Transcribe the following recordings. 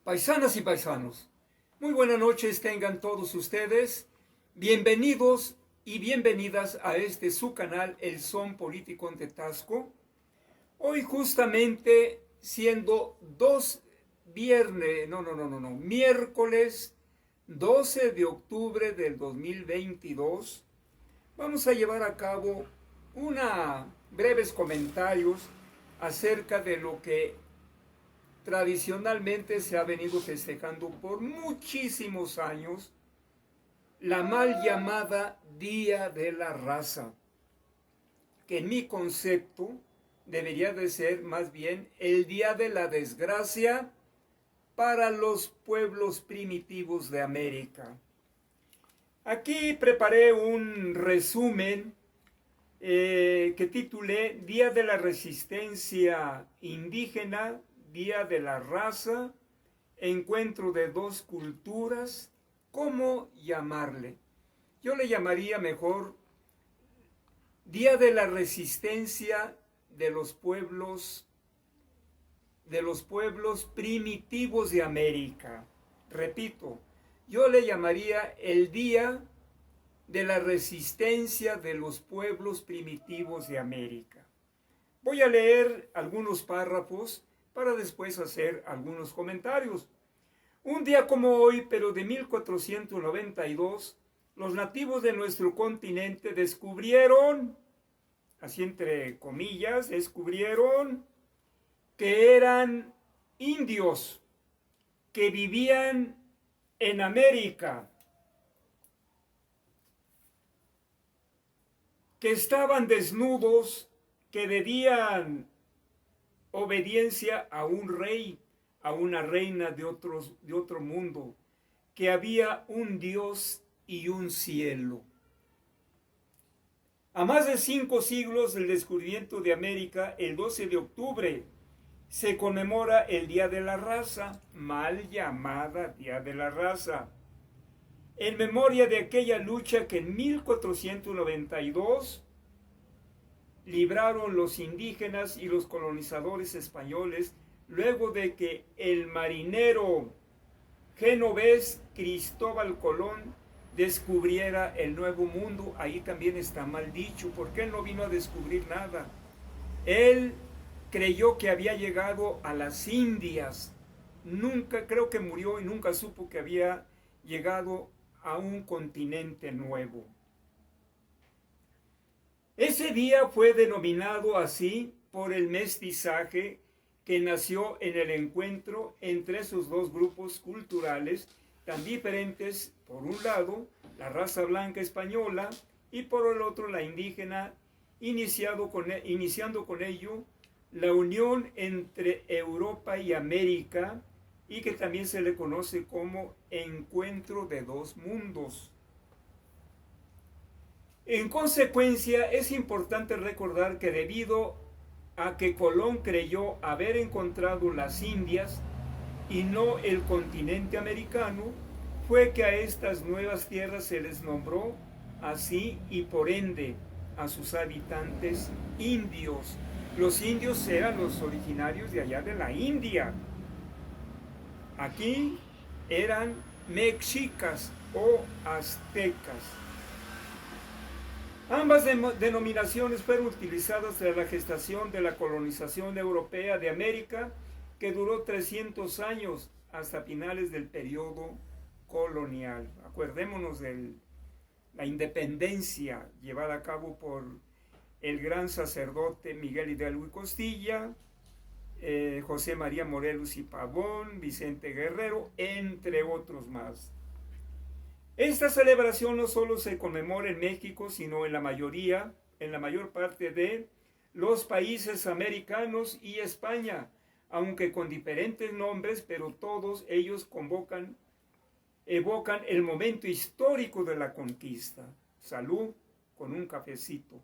Paisanas y paisanos, muy buenas noches tengan todos ustedes. Bienvenidos y bienvenidas a su canal, El Son Político de Tasco. Hoy justamente siendo miércoles 12 de octubre del 2022, vamos a llevar a cabo breves comentarios acerca de lo que tradicionalmente se ha venido festejando por muchísimos años, la mal llamada Día de la Raza, que en mi concepto debería de ser más bien el Día de la Desgracia para los pueblos primitivos de América. Aquí preparé un resumen que titulé Día de la Resistencia Indígena, Día de la Raza, Encuentro de dos culturas. ¿Cómo llamarle? Yo le llamaría mejor Día de la Resistencia de los pueblos primitivos de América. Repito, yo le llamaría el Día de la Resistencia de los pueblos primitivos de América. Voy a leer algunos párrafos para después hacer algunos comentarios. Un día como hoy, pero de 1492, los nativos de nuestro continente descubrieron, así entre comillas, descubrieron que eran indios que vivían en América, que estaban desnudos, que debían obediencia a un rey, a una reina de otro mundo, que había un Dios y un cielo. A más de 5 siglos del descubrimiento de América, el 12 de octubre se conmemora el Día de la Raza, mal llamada Día de la Raza, en memoria de aquella lucha que en 1492 libraron los indígenas y los colonizadores españoles luego de que el marinero genovés Cristóbal Colón descubriera el Nuevo Mundo. Ahí también está mal dicho, porque él no vino a descubrir nada. Él creyó que había llegado a las Indias. Nunca, creo que murió y nunca supo que había llegado a un continente nuevo. Ese día fue denominado así por el mestizaje que nació en el encuentro entre esos dos grupos culturales tan diferentes, por un lado la raza blanca española y por el otro la indígena, iniciando con ello la unión entre Europa y América, y que también se le conoce como encuentro de dos mundos. En consecuencia, es importante recordar que debido a que Colón creyó haber encontrado las Indias y no el continente americano, fue que a estas nuevas tierras se les nombró así, y por ende a sus habitantes indios. Los indios eran los originarios de allá de la India. Aquí eran mexicas o aztecas. Ambas denominaciones fueron utilizadas tras la gestación de la colonización europea de América, que duró 300 años hasta finales del periodo colonial. Acordémonos de la independencia llevada a cabo por el gran sacerdote Miguel Hidalgo y Costilla, José María Morelos y Pavón, Vicente Guerrero, entre otros más. Esta celebración no solo se conmemora en México, sino en la mayor parte de los países americanos y España, aunque con diferentes nombres, pero todos ellos evocan el momento histórico de la conquista. Salud con un cafecito,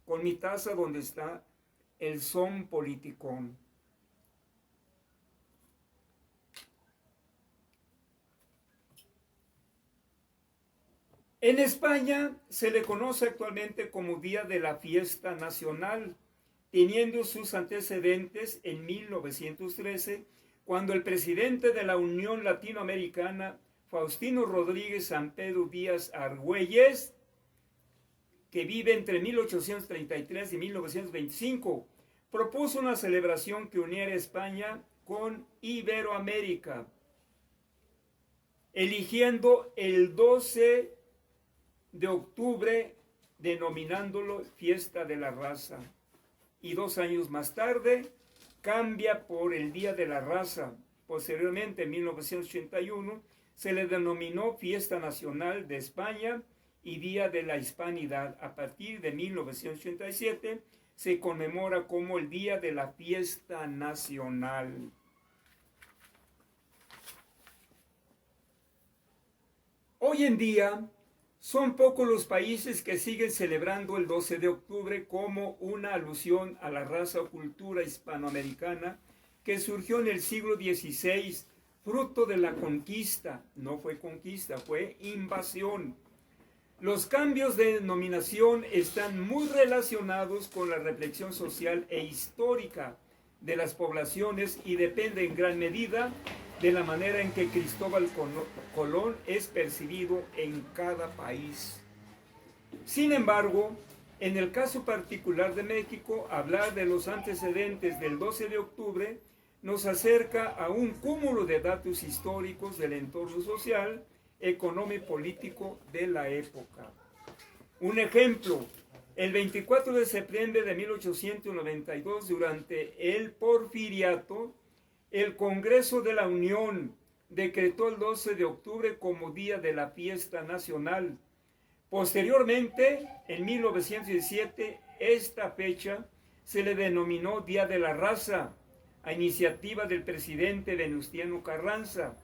con mi taza donde está el son politicón. En España se le conoce actualmente como Día de la Fiesta Nacional, teniendo sus antecedentes en 1913, cuando el presidente de la Unión Latinoamericana, Faustino Rodríguez San Pedro Díaz Argüelles, que vive entre 1833 y 1925, propuso una celebración que uniera España con Iberoamérica, eligiendo el 12 de octubre, denominándolo Fiesta de la Raza. Y 2 años más tarde cambia por el Día de la Raza. Posteriormente, en 1981, se le denominó Fiesta Nacional de España y Día de la Hispanidad. A partir de 1987 se conmemora como el Día de la Fiesta Nacional. Hoy en día son pocos los países que siguen celebrando el 12 de octubre como una alusión a la raza o cultura hispanoamericana que surgió en el siglo XVI, fruto de la conquista. No fue conquista, fue invasión. Los cambios de denominación están muy relacionados con la reflexión social e histórica de las poblaciones y depende en gran medida de la manera en que Cristóbal Colón es percibido en cada país. Sin embargo, en el caso particular de México, hablar de los antecedentes del 12 de octubre nos acerca a un cúmulo de datos históricos del entorno social, económico y político de la época. Un ejemplo, el 24 de septiembre de 1892, durante el Porfiriato, el Congreso de la Unión decretó el 12 de octubre como Día de la Fiesta Nacional. Posteriormente, en 1917, esta fecha se le denominó Día de la Raza, a iniciativa del presidente Venustiano Carranza,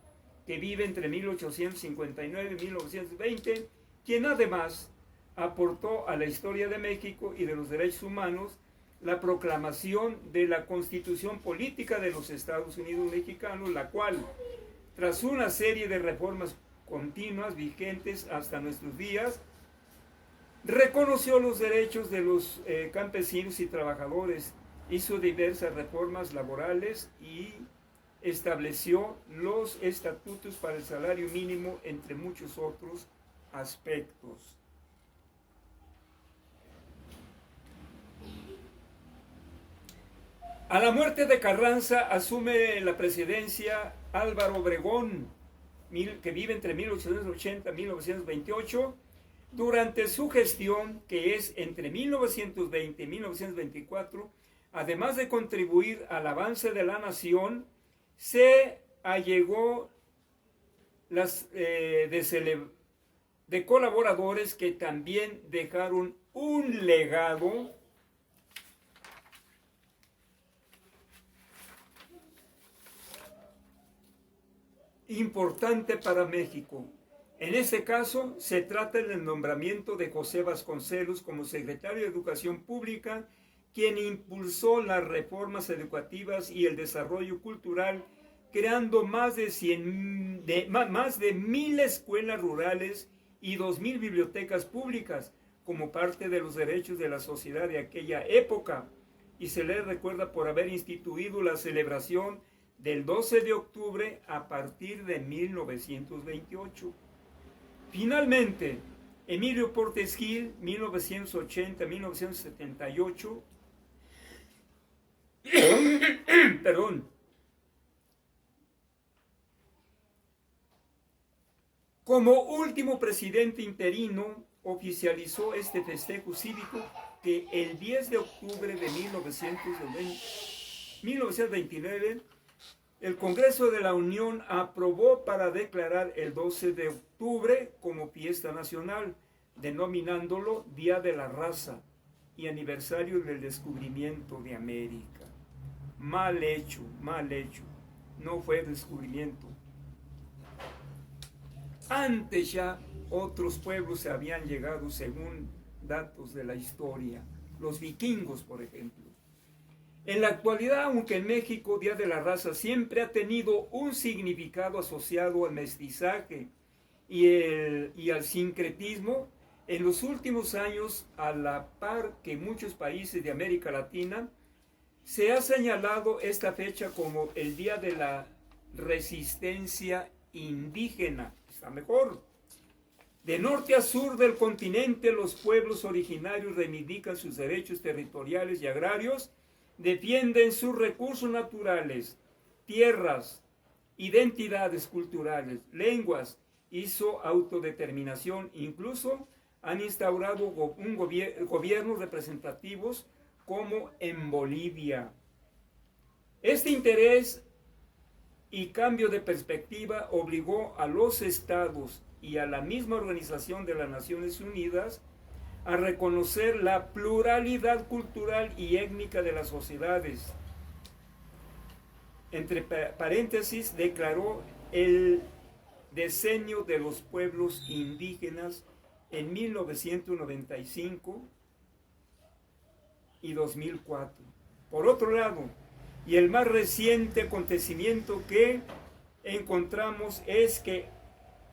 que vive entre 1859 y 1920, quien además aportó a la historia de México y de los derechos humanos la proclamación de la Constitución Política de los Estados Unidos Mexicanos, la cual, tras una serie de reformas continuas vigentes hasta nuestros días, reconoció los derechos de los campesinos y trabajadores, hizo diversas reformas laborales y estableció los estatutos para el salario mínimo, entre muchos otros aspectos. A la muerte de Carranza asume la presidencia Álvaro Obregón, que vive entre 1880 y 1928. Durante su gestión, que es entre 1920 y 1924, además de contribuir al avance de la nación, se allegó de colaboradores que también dejaron un legado importante para México. En este caso, se trata del nombramiento de José Vasconcelos como secretario de Educación Pública, quien impulsó las reformas educativas y el desarrollo cultural, creando más de 1,000 escuelas rurales y 2,000 bibliotecas públicas como parte de los derechos de la sociedad de aquella época, y se le recuerda por haber instituido la celebración del 12 de octubre a partir de 1928. Finalmente, Emilio Portes Gil, 1980-1978, como último presidente interino, oficializó este festejo cívico que el 10 de octubre de 1929 el Congreso de la Unión aprobó para declarar el 12 de octubre como fiesta nacional, denominándolo Día de la Raza y aniversario del descubrimiento de América. Mal hecho, no fue descubrimiento. Antes ya otros pueblos se habían llegado según datos de la historia, los vikingos, por ejemplo. En la actualidad, aunque en México Día de la Raza siempre ha tenido un significado asociado al mestizaje y al sincretismo, en los últimos años, a la par que muchos países de América Latina, se ha señalado esta fecha como el Día de la resistencia indígena. Está mejor. De norte a sur del continente, los pueblos originarios reivindican sus derechos territoriales y agrarios, defienden sus recursos naturales, tierras, identidades culturales, lenguas y su autodeterminación. Incluso han instaurado gobiernos representativos como en Bolivia. Este interés y cambio de perspectiva obligó a los estados y a la misma Organización de las Naciones Unidas a reconocer la pluralidad cultural y étnica de las sociedades. Entre paréntesis, declaró el Decenio de los Pueblos Indígenas en 1995 y 2004. Por otro lado, y el más reciente acontecimiento que encontramos es que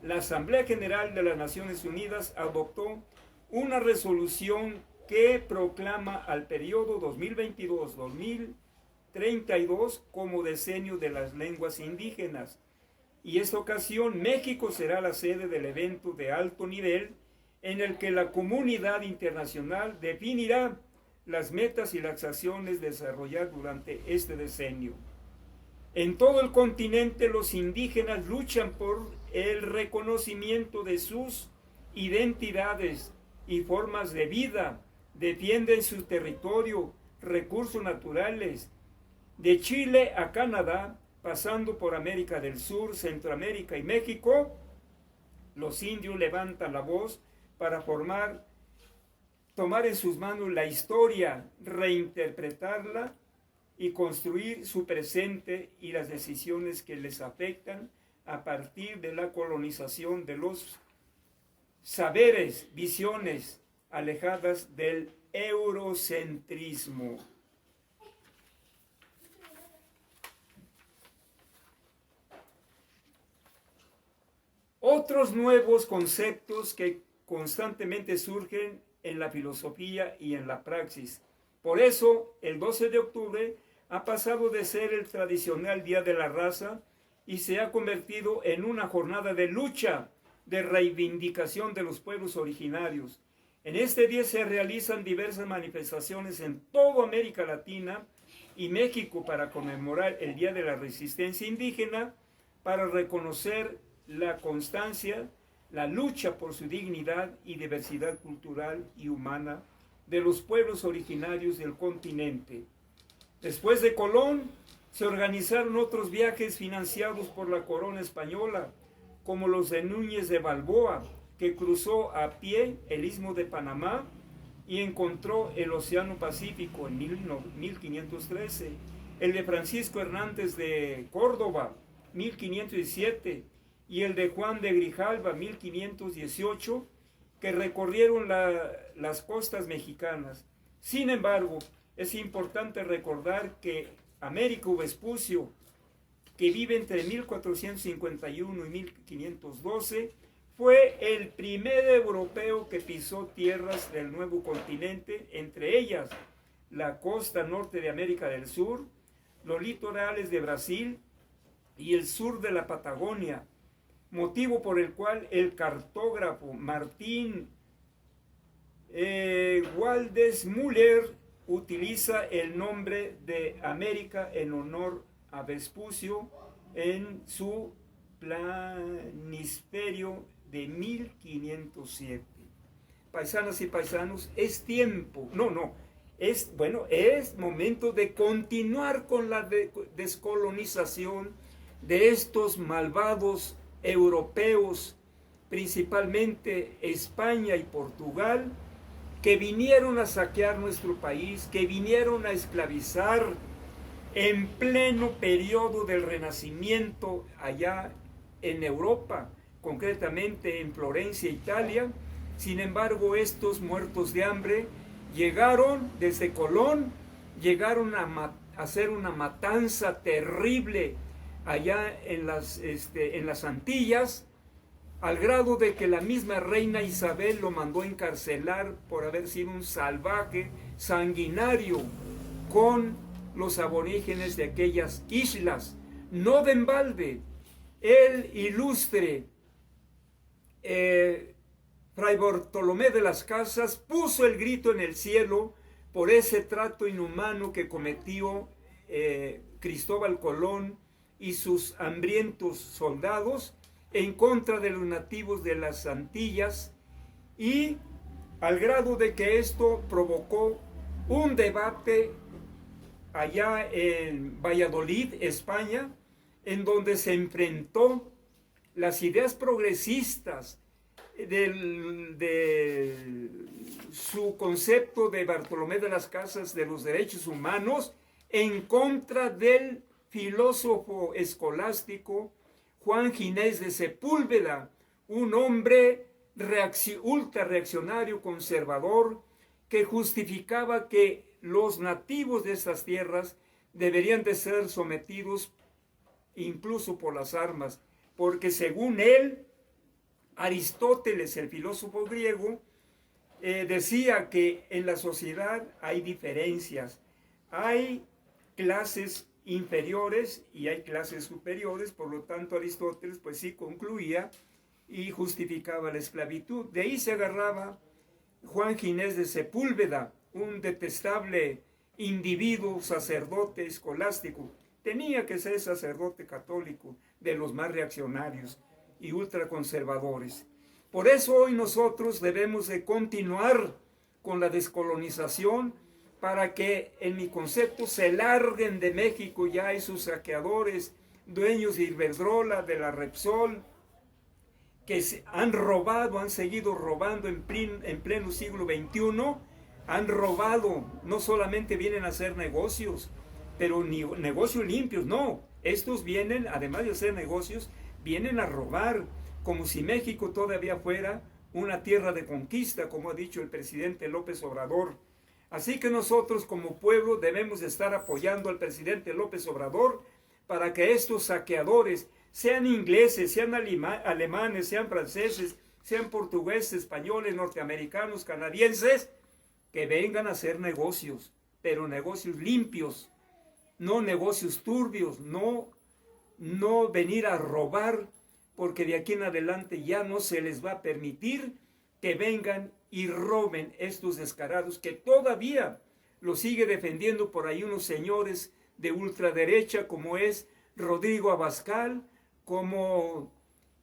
la Asamblea General de las Naciones Unidas adoptó una resolución que proclama al periodo 2022-2032 como decenio de las lenguas indígenas. Y esta ocasión México será la sede del evento de alto nivel en el que la comunidad internacional definirá las metas y las acciones a desarrollar durante este decenio. En todo el continente los indígenas luchan por el reconocimiento de sus identidades y formas de vida, defienden su territorio, recursos naturales. De Chile a Canadá, pasando por América del Sur, Centroamérica y México, los indios levantan la voz para tomar en sus manos la historia, reinterpretarla y construir su presente y las decisiones que les afectan a partir de la colonización de los saberes, visiones alejadas del eurocentrismo. Otros nuevos conceptos que constantemente surgen en la filosofía y en la praxis. Por eso, el 12 de octubre ha pasado de ser el tradicional Día de la Raza y se ha convertido en una jornada de lucha, de reivindicación de los pueblos originarios. En este día se realizan diversas manifestaciones en toda América Latina y México para conmemorar el Día de la Resistencia Indígena, para reconocer la constancia, la lucha por su dignidad y diversidad cultural y humana de los pueblos originarios del continente. Después de Colón, se organizaron otros viajes financiados por la corona española, como los de Núñez de Balboa, que cruzó a pie el Istmo de Panamá y encontró el Océano Pacífico en 1513, el de Francisco Hernández de Córdoba, 1517, y el de Juan de Grijalva, 1518, que recorrieron las costas mexicanas. Sin embargo, es importante recordar que Américo Vespucio, que vive entre 1451 y 1512, fue el primer europeo que pisó tierras del nuevo continente, entre ellas la costa norte de América del Sur, los litorales de Brasil y el sur de la Patagonia, motivo por el cual el cartógrafo Martín Waldseemüller utiliza el nombre de América en honor a Vespucio en su planisferio de 1507. Paisanas y paisanos, es tiempo, es momento de continuar con la descolonización de estos malvados europeos, principalmente España y Portugal, que vinieron a saquear nuestro país, que vinieron a esclavizar en pleno periodo del Renacimiento allá en Europa, concretamente en Florencia, Italia. Sin embargo, estos muertos de hambre llegaron desde Colón, llegaron a hacer una matanza terrible allá en las Antillas, al grado de que la misma reina Isabel lo mandó a encarcelar por haber sido un salvaje sanguinario con los aborígenes de aquellas islas, No de embalde, el ilustre Fray Bartolomé de las Casas puso el grito en el cielo por ese trato inhumano que cometió Cristóbal Colón y sus hambrientos soldados en contra de los nativos de las Antillas, y al grado de que esto provocó un debate allá en Valladolid, España, en donde se enfrentó las ideas progresistas de su concepto de Bartolomé de las Casas de los derechos humanos en contra del filósofo escolástico Juan Ginés de Sepúlveda, un hombre ultra reaccionario, conservador, que justificaba que los nativos de estas tierras deberían de ser sometidos incluso por las armas, porque según él, Aristóteles, el filósofo griego, decía que en la sociedad hay diferencias, hay clases inferiores y hay clases superiores. Por lo tanto, Aristóteles pues sí concluía y justificaba la esclavitud. De ahí se agarraba Juan Ginés de Sepúlveda, un detestable individuo, sacerdote escolástico. Tenía que ser sacerdote católico, de los más reaccionarios y ultraconservadores. Por eso hoy nosotros debemos de continuar con la descolonización, para que en mi concepto se larguen de México ya esos saqueadores, dueños de Iberdrola, de la Repsol, que han robado, han seguido robando en pleno siglo XXI, han robado, no solamente vienen a hacer negocios, pero ni negocios limpios, no, estos vienen, además de hacer negocios, vienen a robar, como si México todavía fuera una tierra de conquista, como ha dicho el presidente López Obrador. Así que nosotros como pueblo debemos estar apoyando al presidente López Obrador para que estos saqueadores, sean ingleses, sean alemanes, sean franceses, sean portugueses, españoles, norteamericanos, canadienses, que vengan a hacer negocios, pero negocios limpios, no negocios turbios, no venir a robar, porque de aquí en adelante ya no se les va a permitir que vengan y roben estos descarados, que todavía lo sigue defendiendo por ahí unos señores de ultraderecha, como es Rodrigo Abascal, como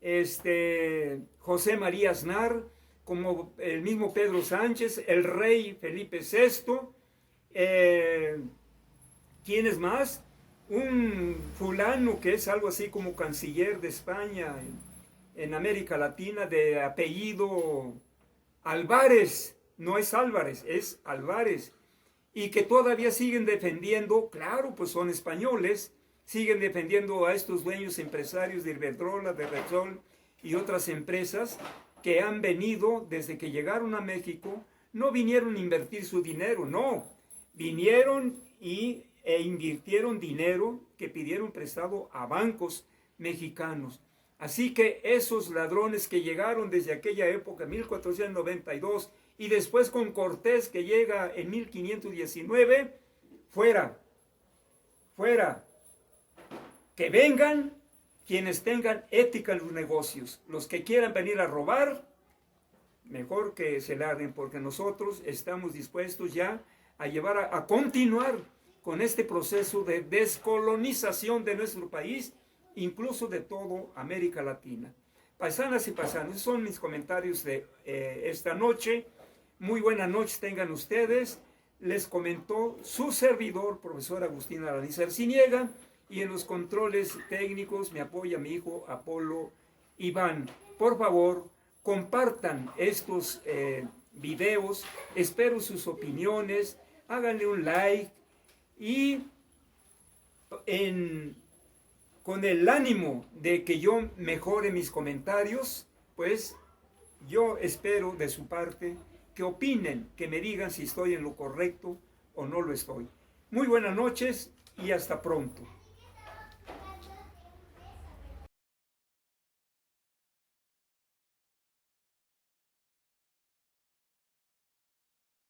José María Aznar, como el mismo Pedro Sánchez, el rey Felipe VI, ¿quién es más? Un fulano que es algo así como canciller de España en América Latina, de apellido Álvarez, no es Álvarez, es Álvarez, y que todavía siguen defendiendo, claro, pues son españoles, siguen defendiendo a estos dueños empresarios de Iberdrola, de Repsol y otras empresas que han venido desde que llegaron a México. No vinieron a invertir su dinero, no, vinieron e invirtieron dinero que pidieron prestado a bancos mexicanos. Así que esos ladrones que llegaron desde aquella época, 1492, y después con Cortés que llega en 1519, fuera, fuera. Que vengan quienes tengan ética en los negocios. Los que quieran venir a robar, mejor que se larguen, porque nosotros estamos dispuestos ya a continuar con este proceso de descolonización de nuestro país, incluso de toda América Latina. Paisanas y paisanos, esos son mis comentarios de esta noche. Muy buenas noches tengan ustedes. Les comentó su servidor, profesor Agustín Alanís Arciniega, y en los controles técnicos me apoya mi hijo Apolo Iván. Por favor, compartan estos videos, espero sus opiniones, háganle un like y con el ánimo de que yo mejore mis comentarios, pues yo espero de su parte que opinen, que me digan si estoy en lo correcto o no lo estoy. Muy buenas noches y hasta pronto.